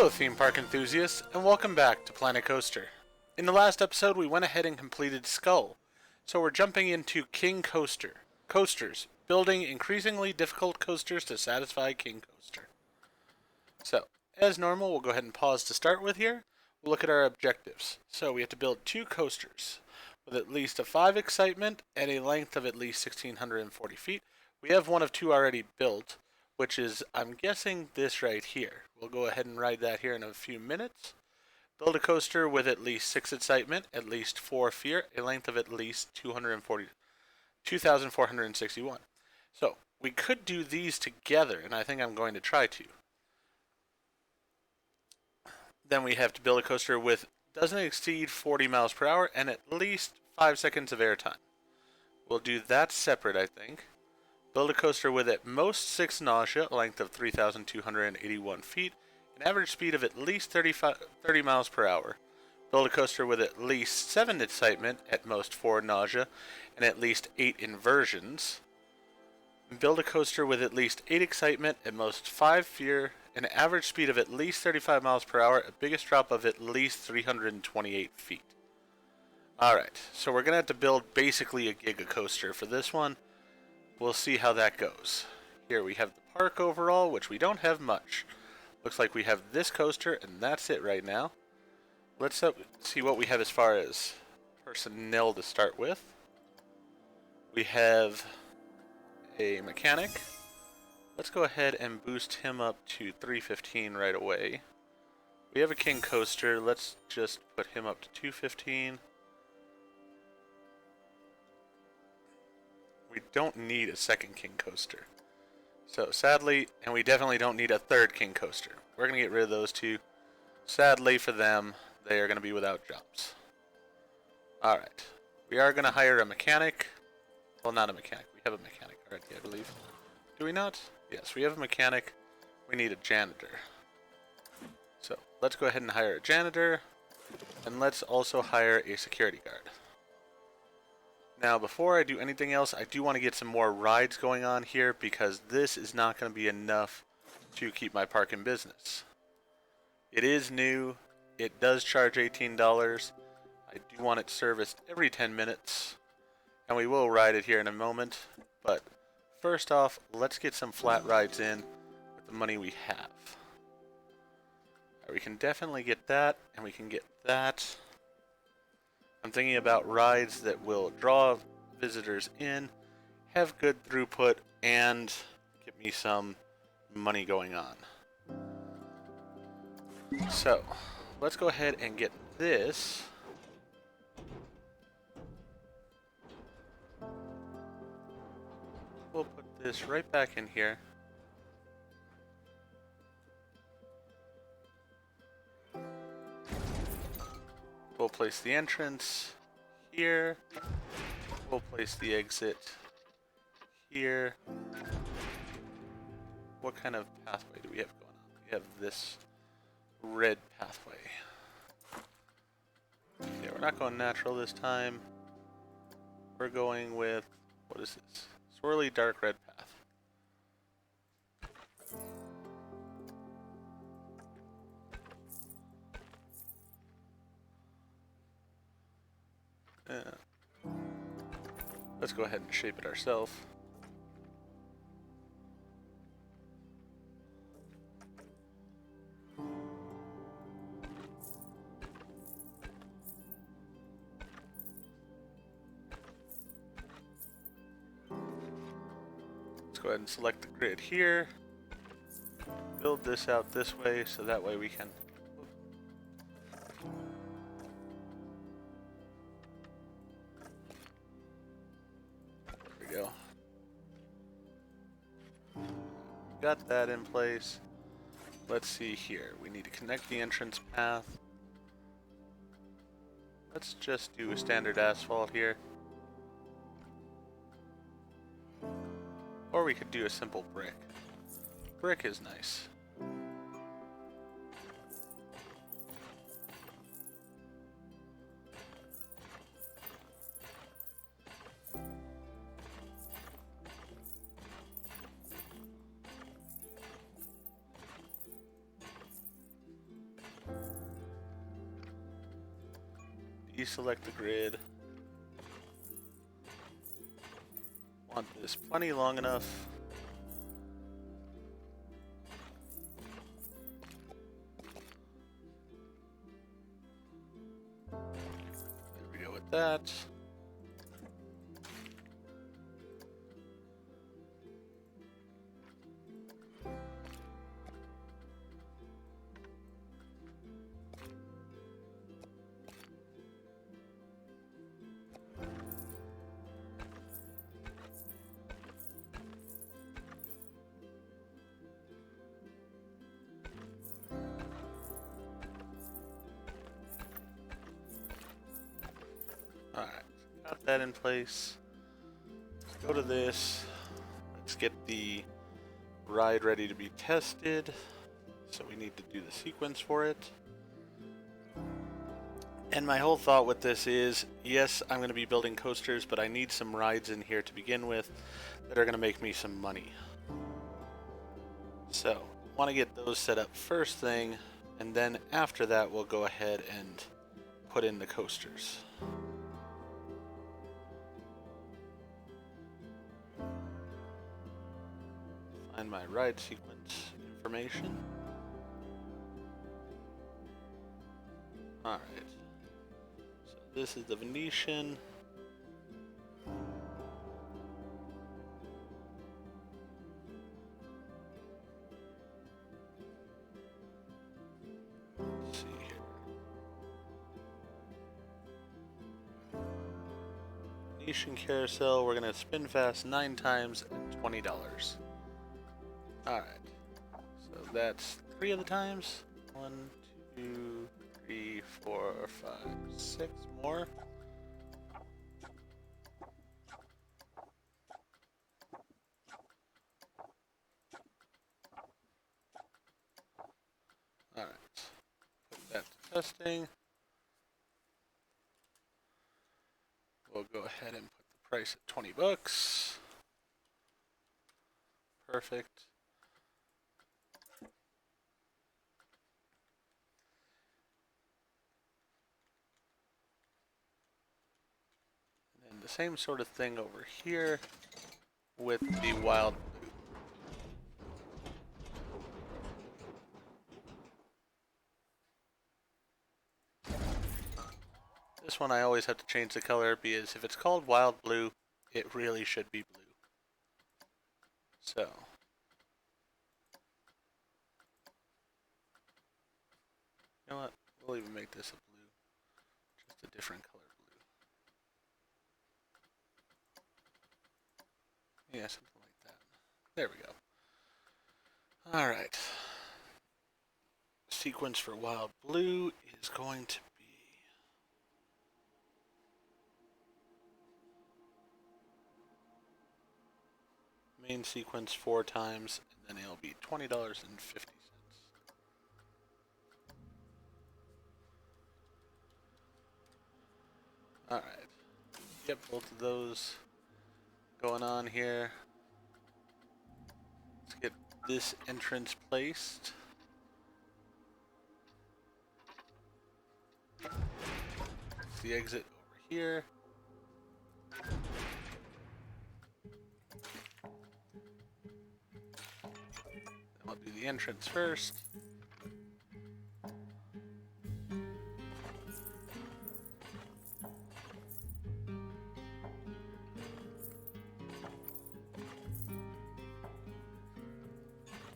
Hello, theme park enthusiasts, and welcome back to Planet Coaster. In the last episode, we went ahead and completed Skull, so we're jumping into King Coaster. Coasters, building increasingly difficult coasters to satisfy King Coaster. So, as normal, we'll go ahead and pause to start with here. We'll look at our objectives. So, we have to build 2 coasters with at least a 5 excitement and a length of at least 1,640 feet. We have one of 2 already built, which is, I'm guessing, this right here. We'll go ahead and ride that here in a few minutes. Build a coaster with at least 6 excitement, at least 4 fear, a length of at least 2,461. So, we could do these together, and I think I'm going to try to. Then we have to build a coaster with doesn't exceed 40 miles per hour and at least 5 seconds of airtime. We'll do that separate, I think. Build a coaster with at most 6 nausea, a length of 3,281 feet, an average speed of at least 30 miles per hour. Build a coaster with at least 7 excitement, at most 4 nausea, and at least 8 inversions. Build a coaster with at least 8 excitement, at most 5 fear, an average speed of at least 35 miles per hour, a biggest drop of at least 328 feet. Alright, so we're going to have to build basically a Giga Coaster for this one. We'll see how that goes. Here we have the park overall, which we don't have much. Looks like we have this coaster, and that's it right now. Let's see what we have as far as personnel to start with. We have a mechanic. Let's go ahead and boost him up to 315 right away. We have a King Coaster. Let's just put him up to 215. We don't need a second King Coaster. So sadly, and we definitely don't need a third King Coaster. We're going to get rid of those 2. Sadly for them, they are going to be without jobs. Alright. We are going to hire a mechanic. Well, not a mechanic. We have a mechanic already, I believe. Do we not? Yes, we have a mechanic. We need a janitor. So, let's go ahead and hire a janitor. And let's also hire a security guard. Now, before I do anything else, I do want to get some more rides going on here because this is not going to be enough to keep my park in business. It is new. It does charge $18. I do want it serviced every 10 minutes. And we will ride it here in a moment. But first off, let's get some flat rides in with the money we have. We can definitely get that, and we can get that. I'm thinking about rides that will draw visitors in, have good throughput, and get me some money going on. So, let's go ahead and get this. We'll put this right back in here. We'll place the entrance here. We'll place the exit here. What kind of pathway do we have going on? We have this red pathway. Okay, we're not going natural this time. We're going with, what is this? Swirly dark red path. Let's go ahead and shape it ourselves. Let's go ahead and select the grid here. Build this out this way so that way we can. Go. Got that in place. Let's see here. We need to connect the entrance path. Let's just do a standard asphalt here. Or we could do a simple brick. Brick is nice. deselect the grid. Want this plenty long enough. There we go with that. Alright, got that in place. Let's go to this. Let's get the ride ready to be tested. So we need to do the sequence for it. And my whole thought with this is, yes, I'm going to be building coasters, but I need some rides in here to begin with that are going to make me some money. So, want to get those set up first thing, and then after that we'll go ahead and put in the coasters. Find my ride sequence information. Alright. So this is the Venetian. Let's see here. Venetian Carousel, we're going to spin fast 9 times at $20. Alright, so that's 3 of the times. 1, 2, 3, 4, 5, 6 more. Alright, put that to testing. We'll go ahead and put the price at 20 bucks. Perfect. And the same sort of thing over here with the Wild Blue. This one I always have to change the color because if it's called Wild Blue, it really should be blue. So, you know what? We'll even make this a blue. Just a different color blue. Yeah, something like that. There we go. Alright. Sequence for Wild Blue is going to be main sequence 4 times, and then it'll be $20.50. Alright. Get both of those going on here. Let's get this entrance placed. It's the exit over here. I'll do the entrance first.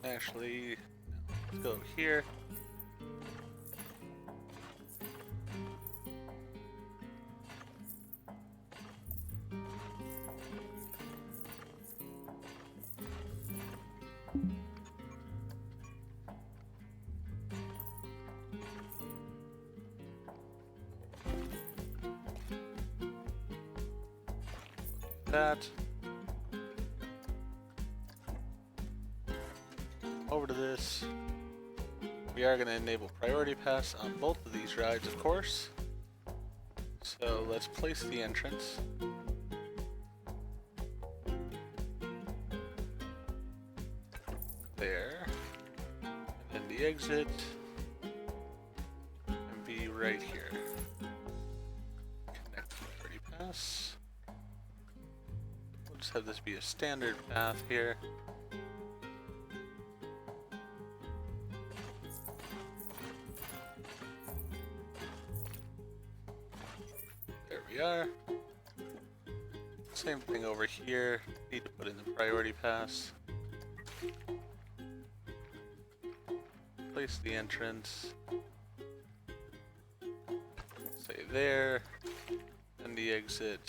Actually, let's go here. That. Over to this. We are going to enable priority pass on both of these rides, of course. So let's place the entrance. There. And then the exit. And be right here. just have this be a standard path here. There we are. Same thing over here. Need to put in the priority pass. Place the entrance. Say there. And the exit.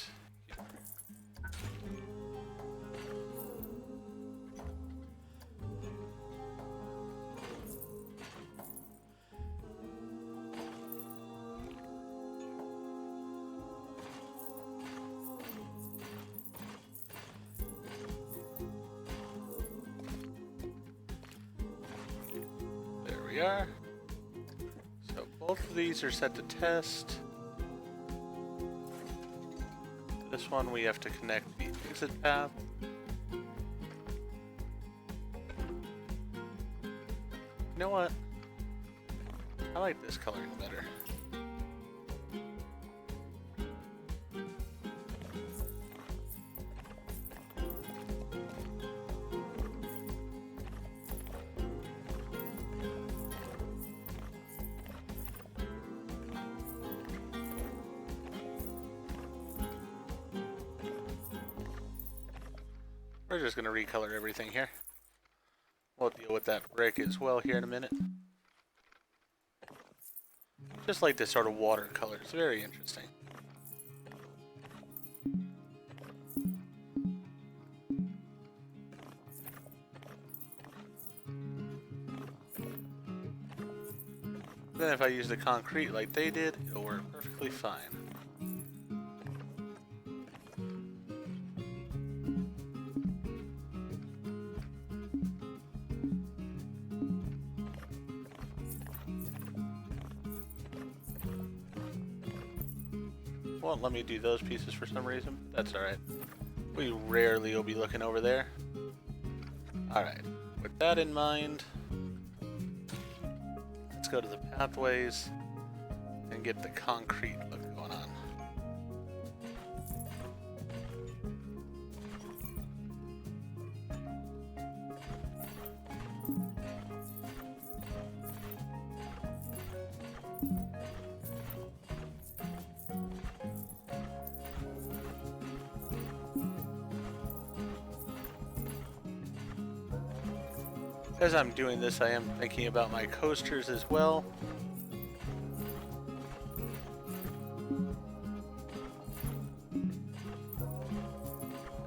We are. So both of these are set to test. This one we have to connect the exit path. You know what? I like this coloring better. We're just going to recolor everything here. We'll deal with that brick as well here in a minute. Just like this sort of watercolor. It's very interesting. Then if I use the concrete like they did, it'll work perfectly fine. Won't let me do those pieces for some reason. That's alright. We rarely will be looking over there. Alright, with that in mind, let's go to the pathways and get the concrete look going on. As I'm doing this, I am thinking about my coasters as well.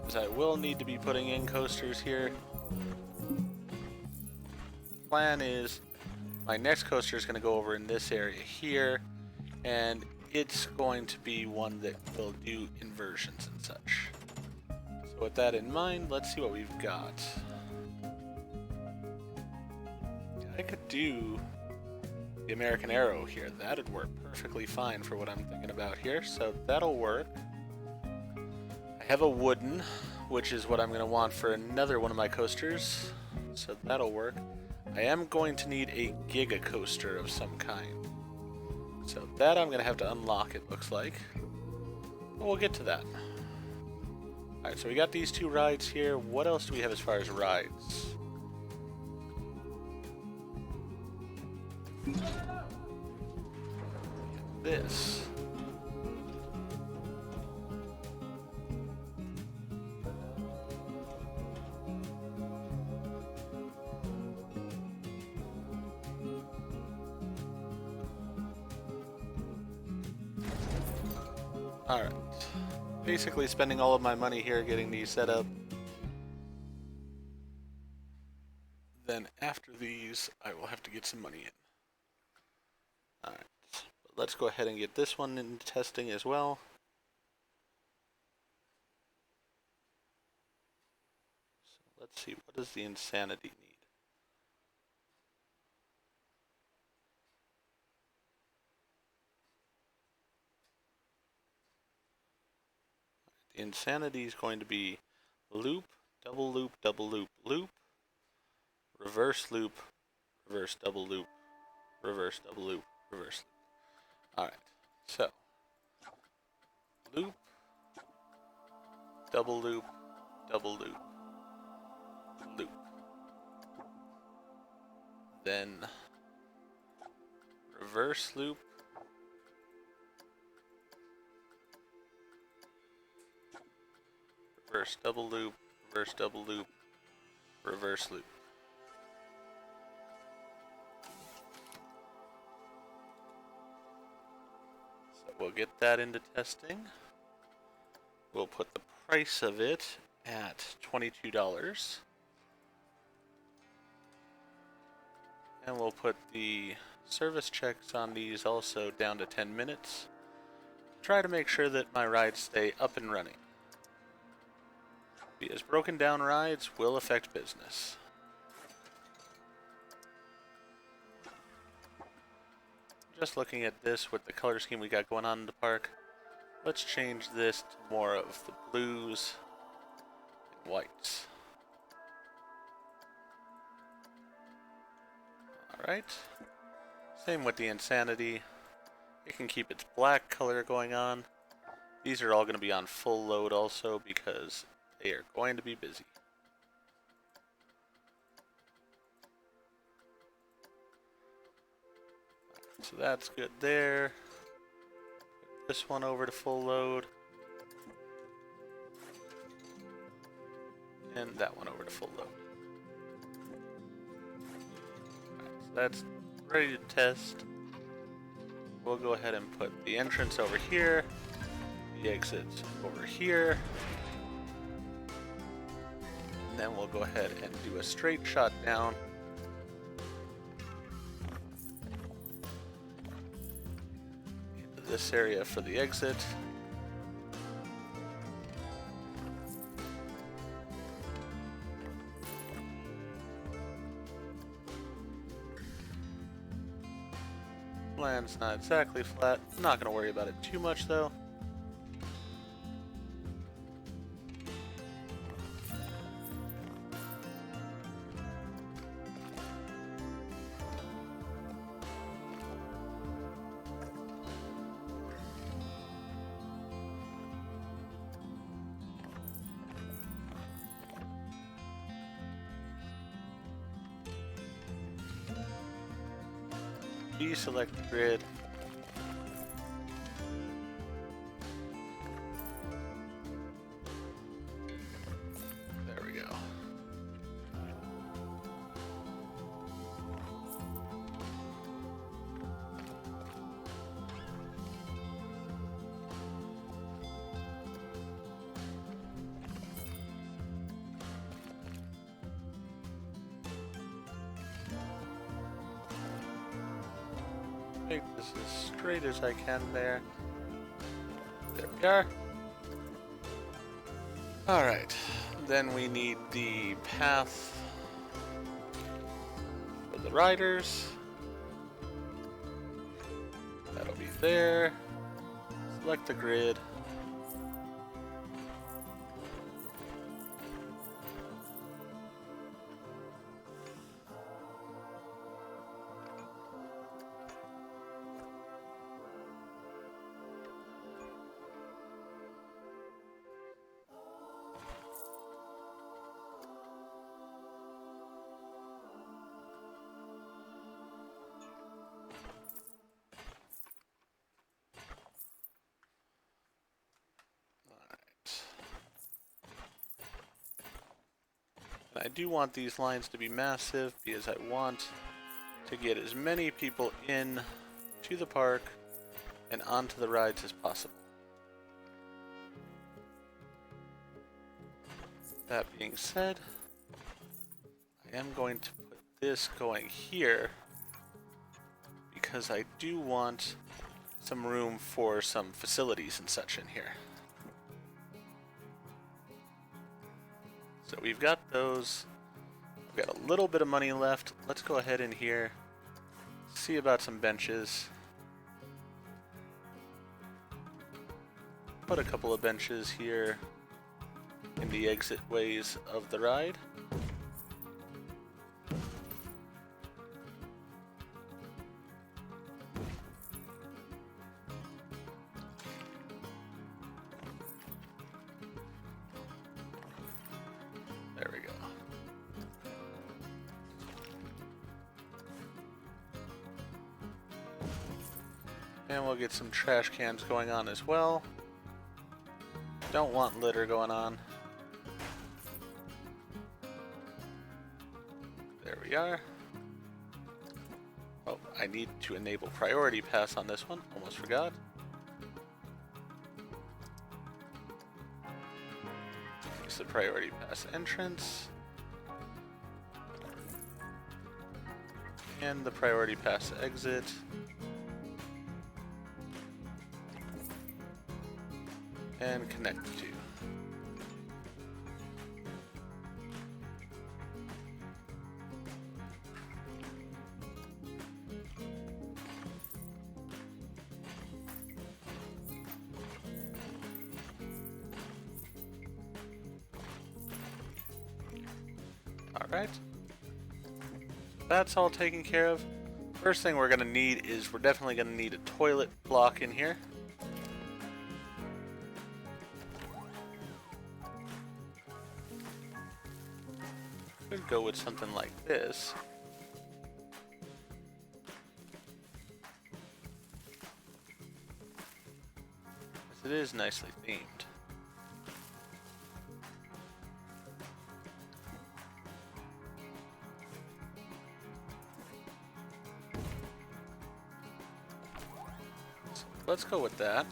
As I will need to be putting in coasters here. Plan is my next coaster is going to go over in this area here, and it's going to be one that will do inversions and such. So with that in mind, let's see what we've got. I could do the American Arrow here. That'd work perfectly fine for what I'm thinking about here, so that'll work. I have a wooden, which is what I'm going to want for another one of my coasters, so that'll work. I am going to need a Giga coaster of some kind, so that I'm going to have to unlock, it looks like. But we'll get to that. Alright, so we got these two rides here. What else do we have as far as rides? This. Alright. Basically spending all of my money here getting these set up. Then after these, I will have to get some money in. Alright, but let's go ahead and get this one in testing as well. So let's see, what does the Insanity need? The Insanity is going to be loop, double loop, double loop, loop, reverse loop, reverse double loop, reverse double loop, reverse loop. Alright, so loop, double loop, double loop, loop. Then reverse loop. Reverse double loop, reverse double loop, reverse loop. So we'll get that into testing. We'll put the price of it at $22. And we'll put the service checks on these also down to 10 minutes. Try to make sure that my rides stay up and running, because broken down rides will affect business. Just looking at this with the color scheme we got going on in the park, let's change this to more of the blues and whites. Alright. Same with the Insanity. It can keep its black color going on. These are all going to be on full load also because they are going to be busy. So that's good there. Put this one over to full load. And that one over to full load. Alright, so that's ready to test. We'll go ahead and put the entrance over here, the exits over here, and then we'll go ahead and do a straight shot down. Into this area for the exit. Land's not exactly flat. I'm not going to worry about it too much though. Deselect the grid. There we go. Make this as straight as I can there. There we are. Alright, then we need the path for the riders. That'll be there. Select the grid. I do want these lines to be massive because I want to get as many people in to the park and onto the rides as possible. That being said, I am going to put this going here because I do want some room for some facilities and such in here. So we've got those. We've got a little bit of money left. Let's go ahead in here, see about some benches. Put a couple of benches here in the exit ways of the ride. And we'll get some trash cans going on as well. Don't want litter going on. There we are. Oh, I need to enable priority pass on this one. Almost forgot. It's the priority pass entrance. And the priority pass exit. And connect the two. Alright. That's all taken care of. First thing we're going to need is we're definitely going to need a toilet block in here. Could go with something like this. It is nicely themed. So let's go with that.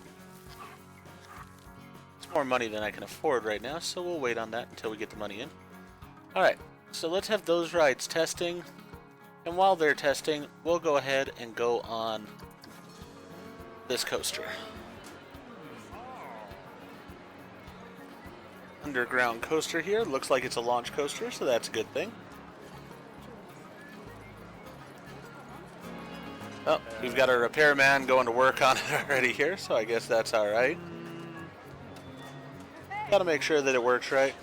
It's more money than I can afford right now, so we'll wait on that until we get the money in. Alright, so let's have those rides testing. And while they're testing, we'll go ahead and go on this coaster. Underground coaster here. Looks like it's a launch coaster, so that's a good thing. Oh, we've got a repairman going to work on it already here, so I guess that's alright. Gotta make sure that it works right.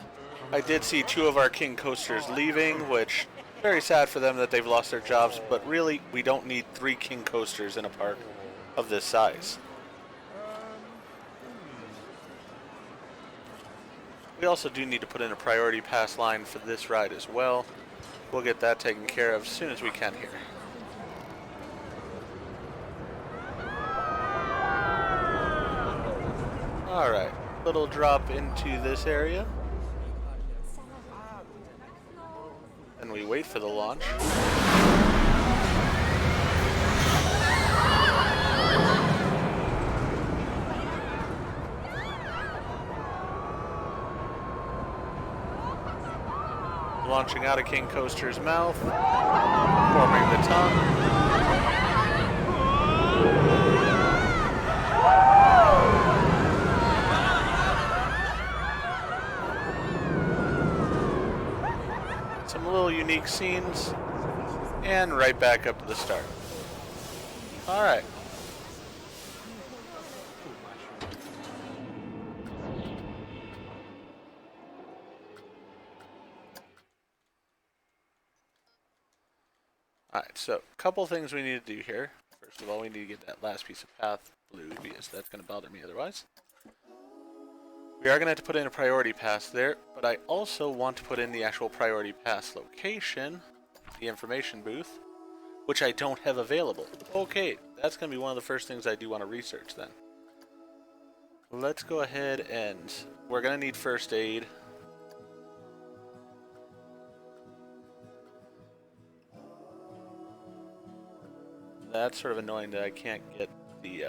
I did see 2 of our King coasters leaving, which very sad for them that they've lost their jobs, but really we don't need 3 King coasters in a park of this size. We also do need to put in a priority pass line for this ride as well. We'll get that taken care of as soon as we can here. Alright, little drop into this area. And we wait for the launch. Launching out of King Coaster's mouth, forming the tongue. Some little unique scenes, and right back up to the start. Alright. Alright, so a couple things we need to do here. First of all, we need to get that last piece of path blue, because that's going to bother me otherwise. We are going to have to put in a priority pass there, but I also want to put in the actual priority pass location, the information booth, which I don't have available. Okay, that's going to be one of the first things I do want to research then. Let's go ahead and we're going to need first aid. That's sort of annoying that I can't get the,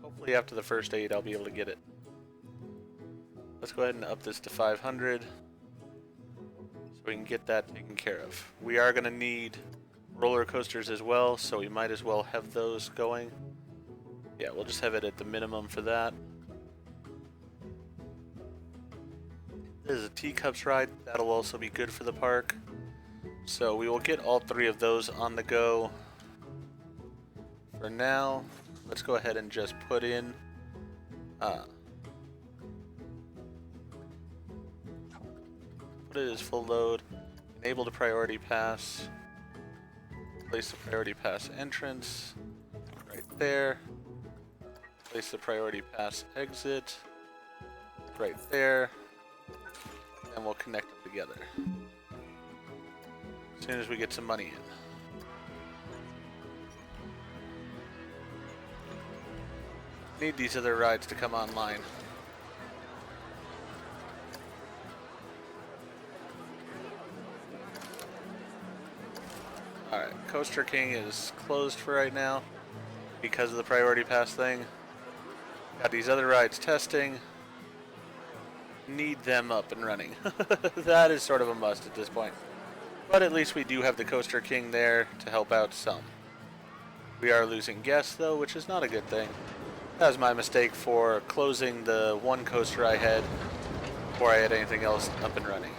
hopefully after the first aid I'll be able to get it. Let's go ahead and up this to 500 so we can get that taken care of. We are going to need roller coasters as well, so we might as well have those going. Yeah, we'll just have it at the minimum for that. This is a teacups ride. That'll also be good for the park. So we will get all 3 of those on the go. For now, let's go ahead and just put in put it as full load, enable the priority pass, place the priority pass entrance right there, place the priority pass exit right there, and we'll connect them together as soon as we get some money in. Need these other rides to come online. Alright, Coaster King is closed for right now because of the priority pass thing. Got these other rides testing. Need them up and running. That is sort of a must at this point. But at least we do have the Coaster King there to help out some. We are losing guests though, which is not a good thing. That was my mistake for closing the one coaster I had before I had anything else up and running.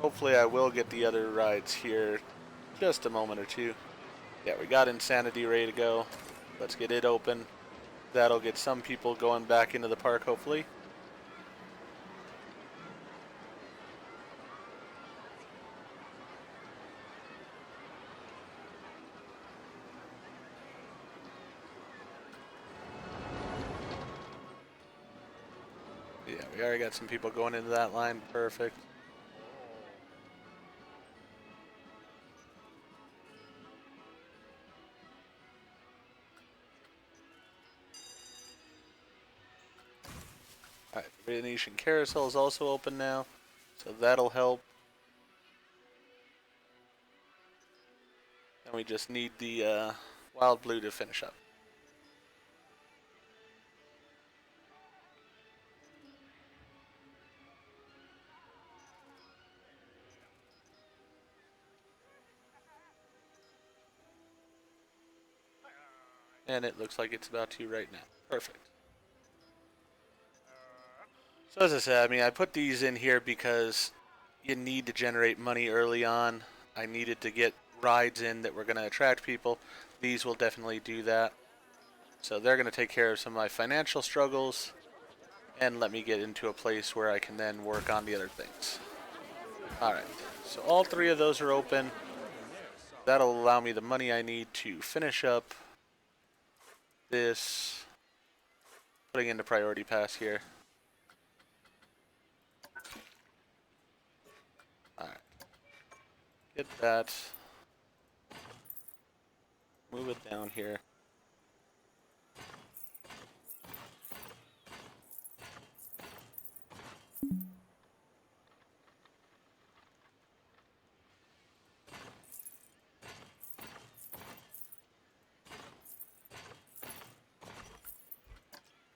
Hopefully I will get the other rides here just a moment or two. Yeah, we got Insanity ready to go. Let's get it open. That'll get some people going back into the park, hopefully. Yeah, we already got some people going into that line. Perfect. Alright, the Venetian Carousel is also open now, so that'll help. And we just need the Wild Blue to finish up. And it looks like it's about to right now. Perfect. So as I said, I mean, I put these in here because you need to generate money early on. I needed to get rides in that were going to attract people. These will definitely do that. So they're going to take care of some of my financial struggles and let me get into a place where I can then work on the other things. Alright, so all three of those are open. That'll allow me the money I need to finish up this, putting into priority pass here. Alright, get that, move it down here.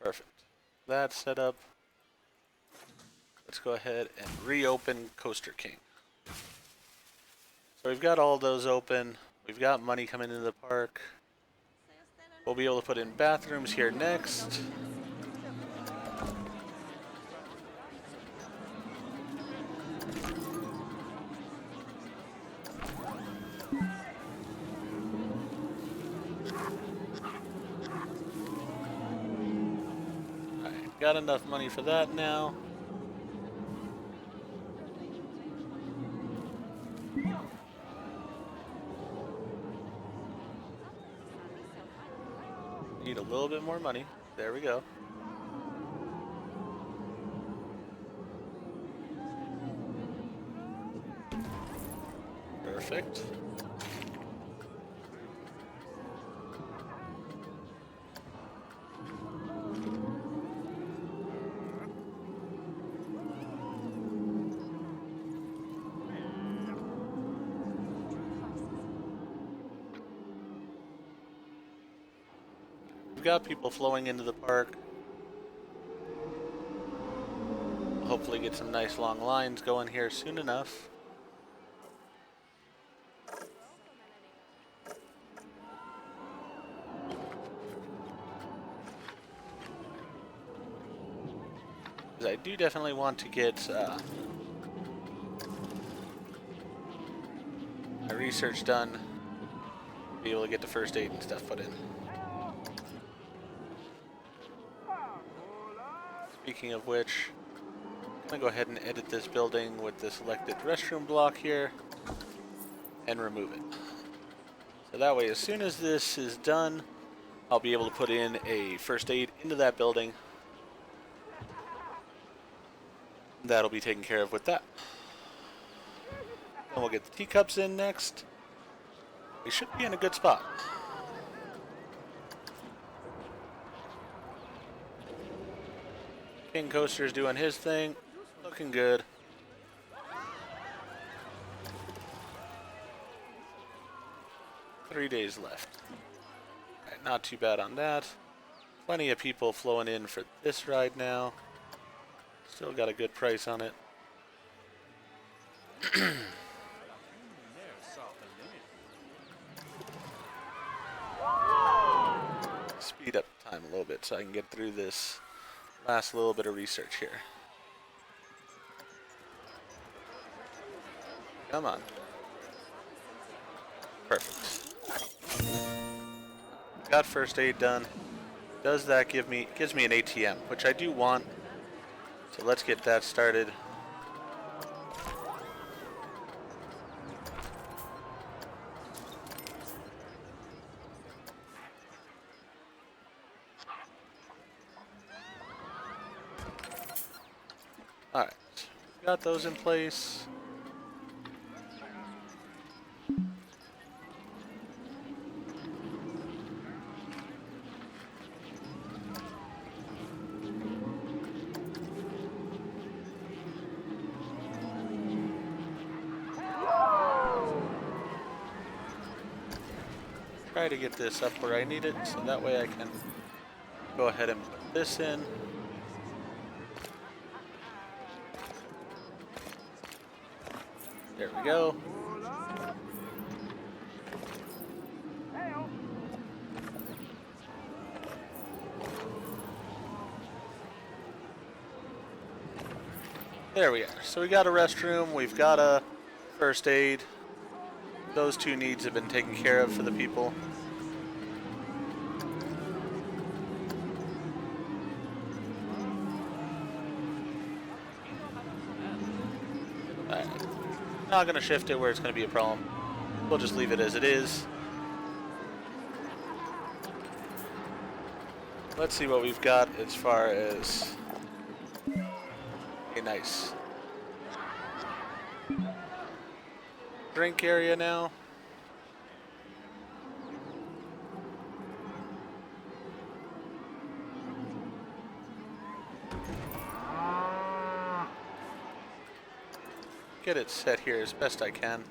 Perfect. That's set up. Let's go ahead and reopen Coaster King. So we've got all those open. We've got money coming into the park. We'll be able to put in bathrooms here next. Alright, got enough money for that now. Need a little bit more money. There we go. Perfect. We've got people flowing into the park. Hopefully get some nice long lines going here soon enough. Because I do definitely want to get my research done, be able to get the first aid and stuff put in. Speaking of which, I'm going to go ahead and edit this building with the selected restroom block here and remove it. So that way, as soon as this is done, I'll be able to put in a first aid into that building. That'll be taken care of with that. Then we'll get the teacups in next. We should be in a good spot. King Coaster's doing his thing. Looking good. Three days left. Alright, not too bad on that. Plenty of people flowing in for this ride now. Still got a good price on it. Speed up time a little bit so I can get through this last little bit of research here. Come on. Perfect. Got first aid done. Does that gives me an ATM, which I do want. So let's get that started. Alright, got those in place. Try to get this up where I need it, so that way I can go ahead and put this in. There we go. There we are. So we got a restroom, we've got a first aid. Those two needs have been taken care of for the people. Alright. Not gonna shift it where it's gonna be a problem. We'll just leave it as it is. Let's see what we've got as far as... Okay, nice. Drink area now. Get it set here as best I can.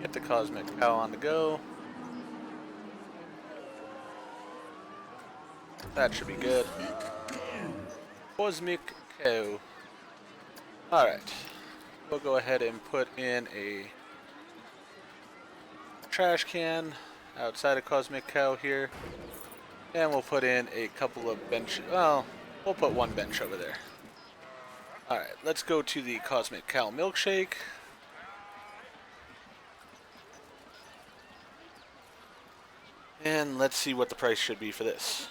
Get the Cosmic Cow on the go. That should be good. Cosmic Cow. Alright. We'll go ahead and put in a trash can outside of Cosmic Cow here. And we'll put in a couple of bench. Well, we'll put one bench over there. Alright, let's go to the Cosmic Cow milkshake. And let's see what the price should be for this.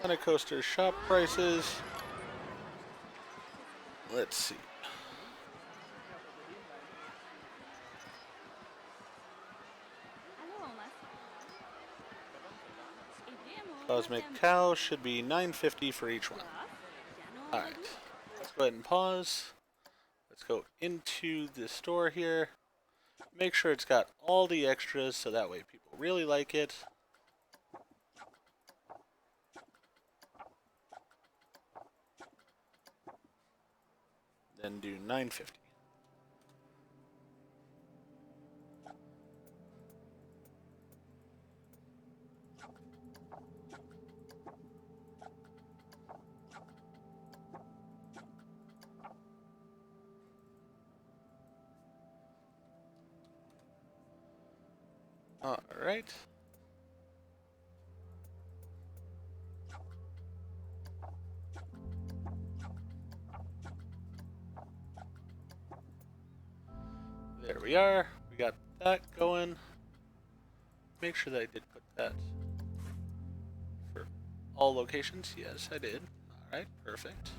Planet Coaster shop prices. Let's see. Cosmic Cow should be $9.50 for each one. Alright. Let's go ahead and pause. Let's go into the store here. Make sure it's got all the extras so that way people really like it. Then do $9.50. All right. There we are. We got that going. Make sure that I did put that for all locations? Yes, I did. Alright, perfect.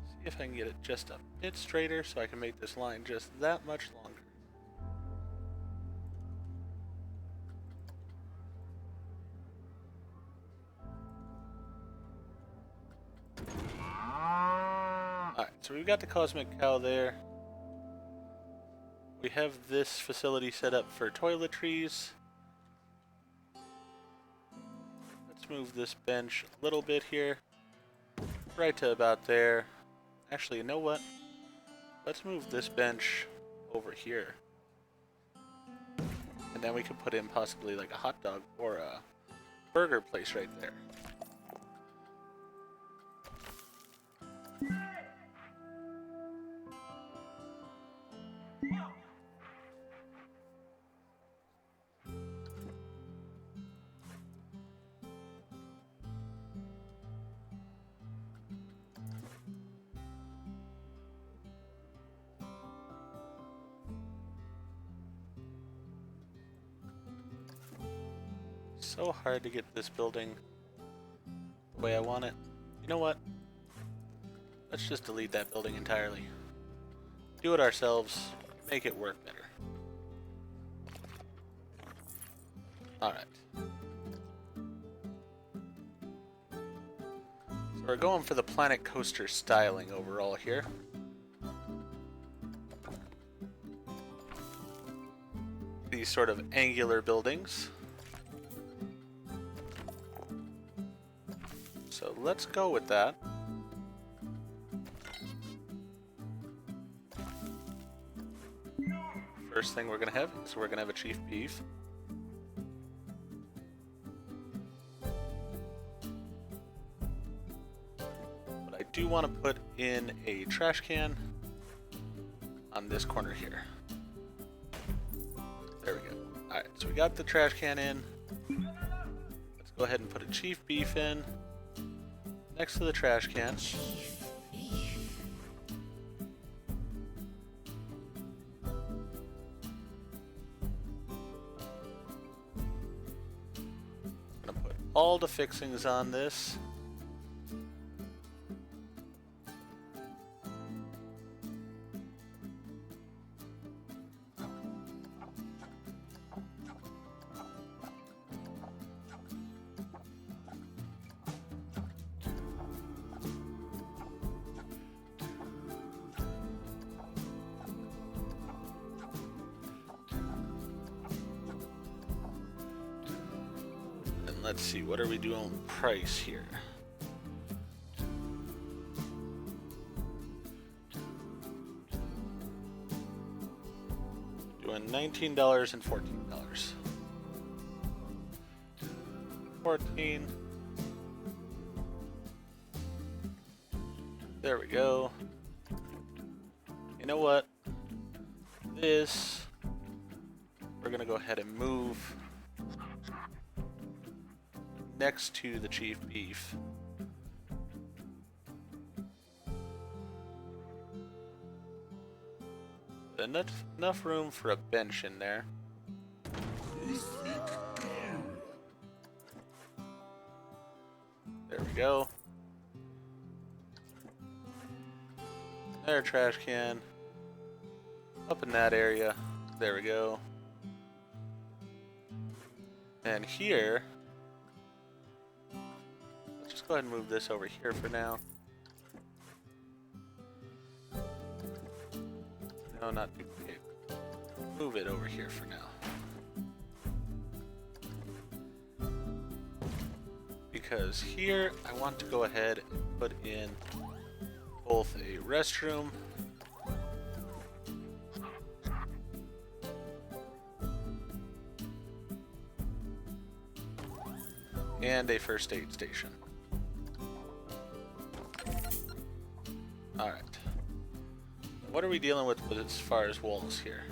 See if I can get it just a bit straighter so I can make this line just that much longer. Alright, so we've got the Cosmic Cow there. We have this facility set up for toiletries. Let's move this bench a little bit here. Right to about there. Actually, you know what? Let's move this bench over here. And then we can put in possibly like a hot dog or a burger place right there. So hard to get this building the way I want it. You know what? Let's just delete that building entirely. Do it ourselves. Make it work better. Alright. So we're going for the Planet Coaster styling overall here. These sort of angular buildings. So let's go with that. First thing we're gonna have is we're gonna have a Chief Beef. But I do want to put in a trash can on this corner here. There we go. Alright, so we got the trash can in. Let's go ahead and put a Chief Beef in next to the trash can. I'm gonna put all the fixings on this. Let's see, what are we doing price here? Doing $19 and $14. 14. There we go. You know what? This, we're gonna go ahead and move next to the Chief Beef. Enough room for a bench in there. There we go. Another trash can. Up in that area. There we go. And here, let's go ahead and move this over here for now. No, not duplicate. Move it over here for now. Because here, I want to go ahead and put in both a restroom and a first aid station. Alright. What are we dealing with as far as walls here?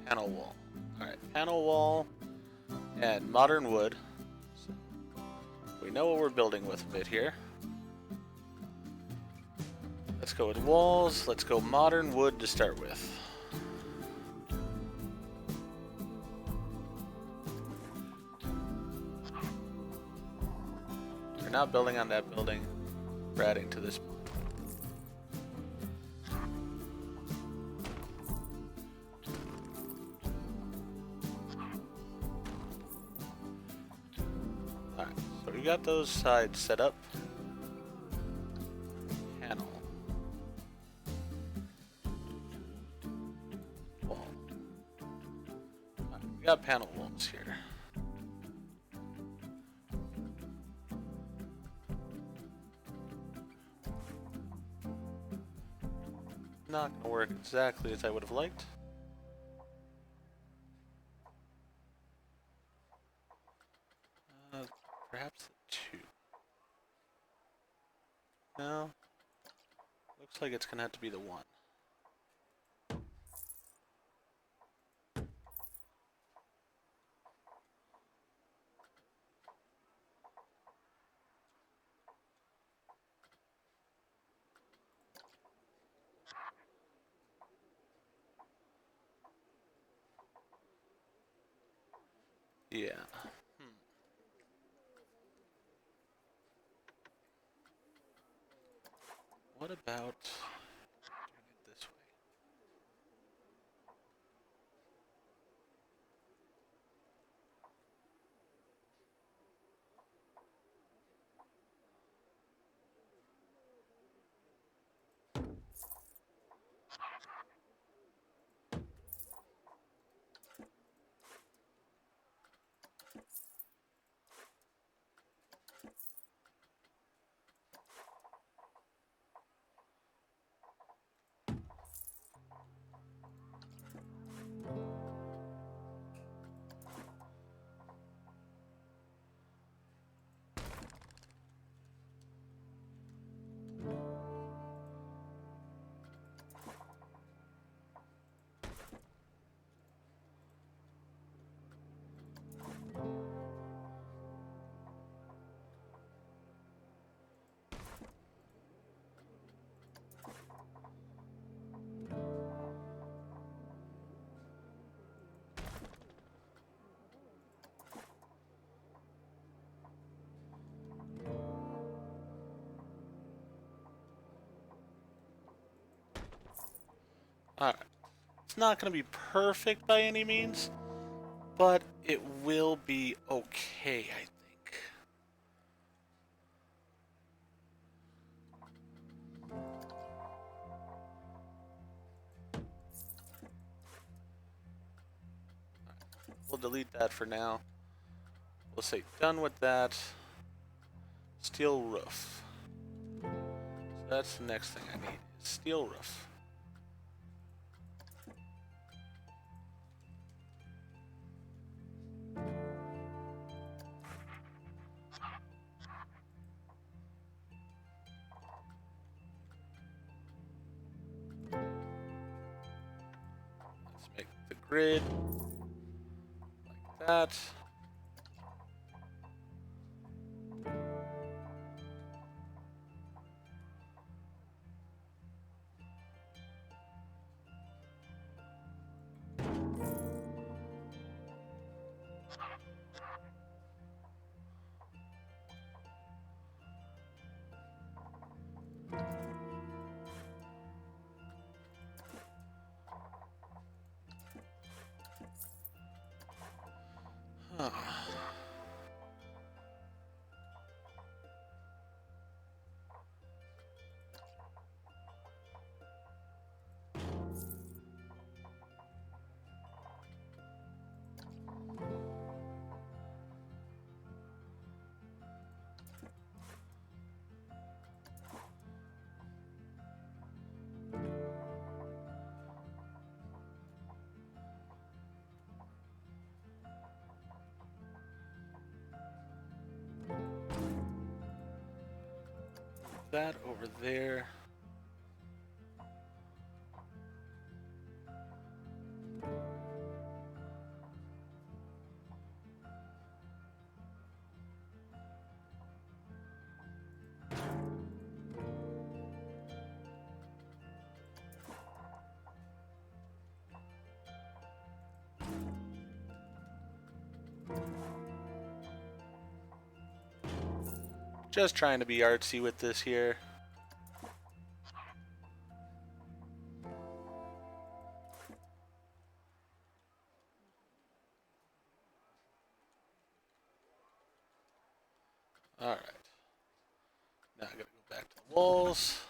Panel wall. Alright, panel wall and modern wood. So we know what we're building with a bit here. Let's go with walls. Let's go modern wood to start with. not building on that building. We're adding to this. Alright, so we got those sides set up. Panel. Wall. Alright, we got panel walls here. Not gonna work exactly as I would have liked. Perhaps the 2. No. Looks like it's gonna have to be the 1. Yeah. What about doing it this way? Alright. It's not going to be perfect by any means, but it will be okay, I think. We'll delete that for now. We'll say done with that. Steel roof. So that's the next thing I need. Steel roof. Let's make the grid like that. Huh. That over there. Just trying to be artsy with this here. Alright. Now I gotta go back to the walls.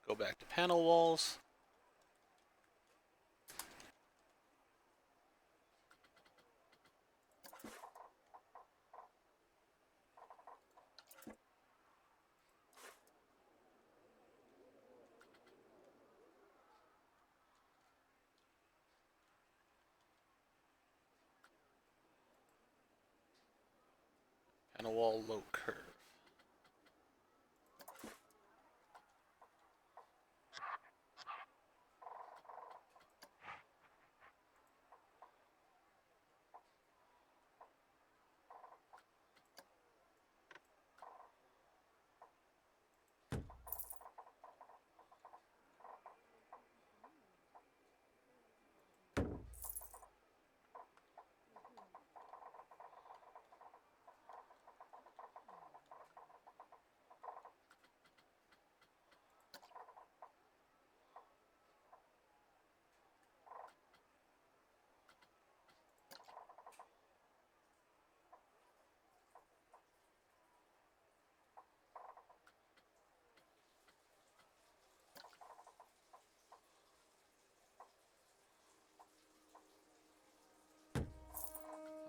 Go back to panel walls. Panel wall low curve.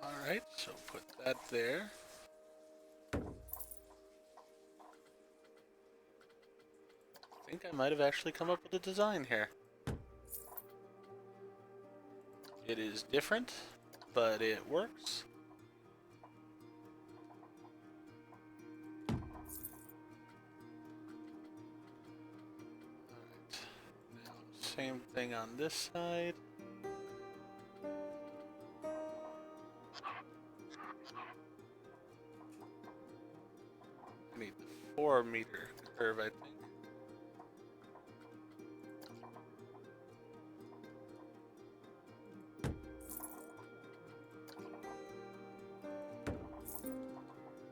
Alright, so put that there. I think I might have actually come up with a design here. It is different, but it works. Alright, now same thing on this side. I need the 4-meter curve, I think.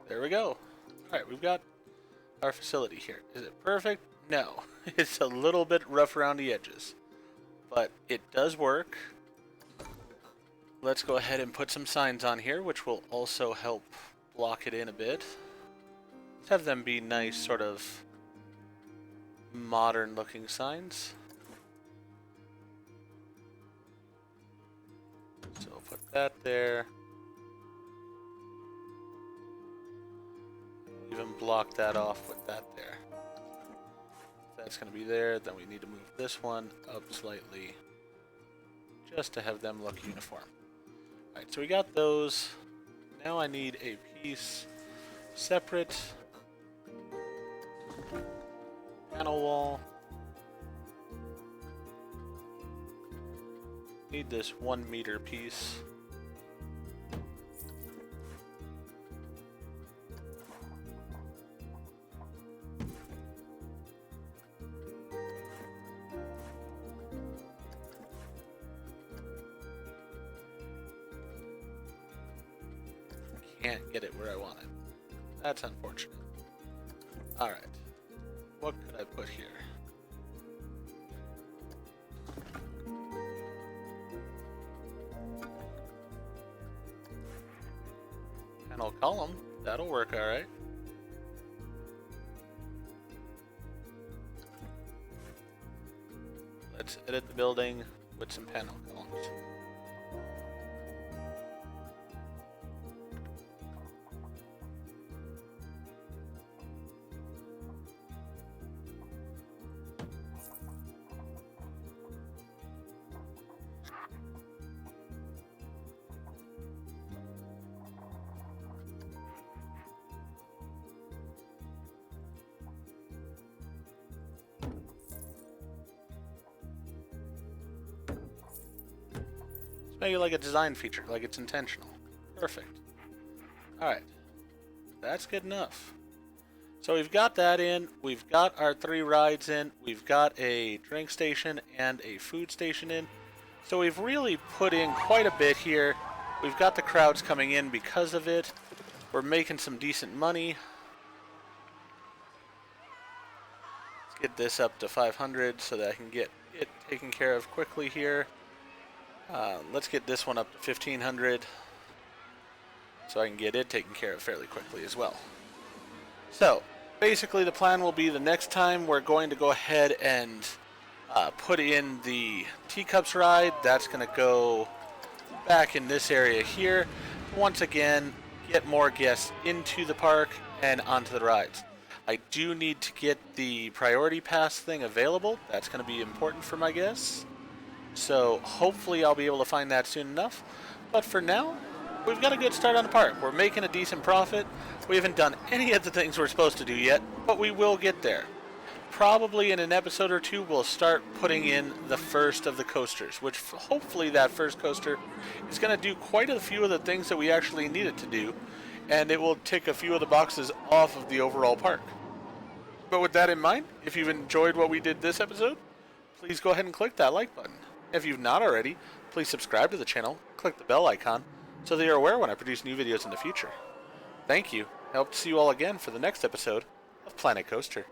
There we go. Alright, we've got our facility here. Is it perfect? No. It's a little bit rough around the edges. But it does work. Let's go ahead and put some signs on here, which will also help block it in a bit. Let's have them be nice, sort of modern looking signs. So we'll put that there. Even block that off with that there. If that's going to be there, then we need to move this one up slightly just to have them look uniform. Alright, so we got those. Now I need a piece separate. Panel wall. Need this 1-meter piece. Can't get it where I want it. That's unfortunate. Alright. What could I put here? Panel column. That'll work alright. Let's edit the building with some panel columns. Maybe like a design feature, like it's intentional. Perfect. Alright. That's good enough. So we've got that in, we've got our 3 rides in, we've got a drink station and a food station in. So we've really put in quite a bit here. We've got the crowds coming in because of it. We're making some decent money. get this up to 500 so that I can get it taken care of quickly here. Let's get this one up to 1500 so I can get it taken care of fairly quickly as well. So basically the plan will be the next time we're going to go ahead and put in the teacups ride. That's going to go back in this area here. Once again, get more guests into the park and onto the rides. I do need to get the priority pass thing available. That's going to be important for my guests. So hopefully I'll be able to find that soon enough. But for now, we've got a good start on the park. We're making a decent profit. We haven't done any of the things we're supposed to do yet, but we will get there. Probably in an episode or two, we'll start putting in the first of the coasters, which hopefully that first coaster is going to do quite a few of the things that we actually need it to do, and it will tick a few of the boxes off of the overall park. But with that in mind, if you've enjoyed what we did this episode, please go ahead and click that like button. If you've not already, please subscribe to the channel, click the bell icon, so that you're aware when I produce new videos in the future. Thank you. I hope to see you all again for the next episode of Planet Coaster.